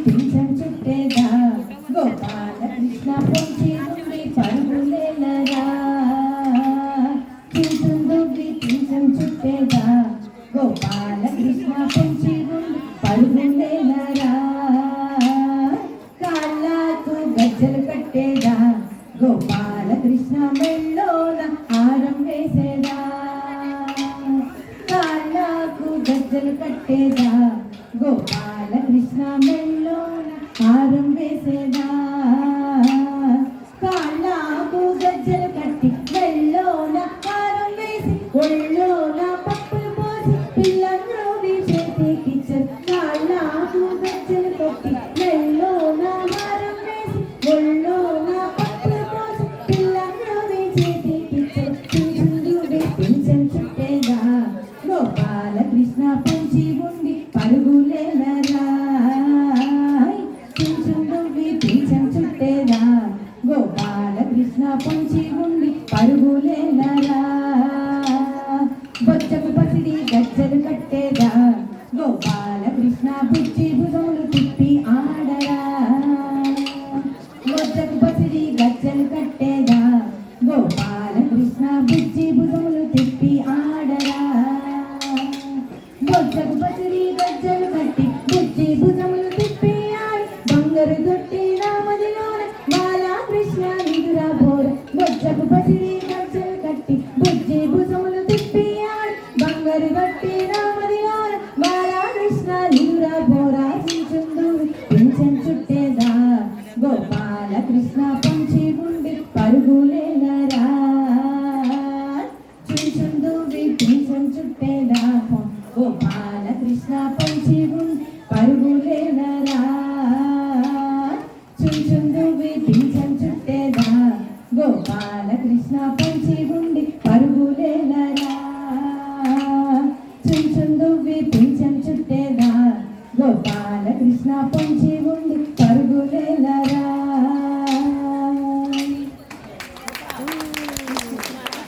పింఛం చుట్టేదా గోపాల కృష్ణ పొంచి ఉంది పరుగులేలరా చించుందువి పింఛం చుట్టేదా గోపాల కృష్ణ పొంచి ఉంది పరుగులేలరా కాళ్ళకు గజ్జలు కట్టేదా గోపాల కృష్ణ మెళ్ళోన హారం వేసేదా కాళ్ళకు గజ్జలు కట్టేదా గోపాల కృష్ణ మెళ్ళోన హారం వేసేదా కాళ్ళకు గజ్జలు కట్టి మెళ్ళోన హారం వేసి ఒళ్ళోన పప్పులు పోసి పిల్లలు చేతికిచ్చారు కాళ్ళకు గజ్జలు కట్టి మెళ్ళోన హారం వేసి ఒళ్ళోన పప్పులు పోసి పిల్లలు చేతికిచ్చారు పింఛం చుట్టేదా గోపాల కృష్ణ పొంచి ఉండి పరుగులేలరా పింఛం చుట్టేదా గోపాల కృష్ణ పొంచి ఉండి పరుగులేలరా బొచ్చకు పసిడి గజ్జలు కట్టేదా గోపాల కృష్ణ బుచ్చి భుజములు తిప్పి ఆడరా బొచ్చకు పసిడి గజ్జలు కట్టేదా గోపాల కృష్ణ బుచ్చి భుజములు తిప్పి ఆడరా బొచ్చకు పసిడి గజ్జలు కట్టి బుచ్చి భుజములు తిప్పి ఆడి బంగారు దొట్టి రామదిలోన బాలకృష్ణ నిదురా బోర బొచ్చకు పసిడి గజ్జలు కట్టి బుచ్చి భుజములు తిప్పి ఆడి బంగారు దొట్టి రామదిలోన బాలకృష్ణ నిదురా బోర పింఛం చుట్టేదా గోపాల కృష్ణ పొంచి ఉండి పరుగులేలరా పింఛం చుట్టేదా గోపాల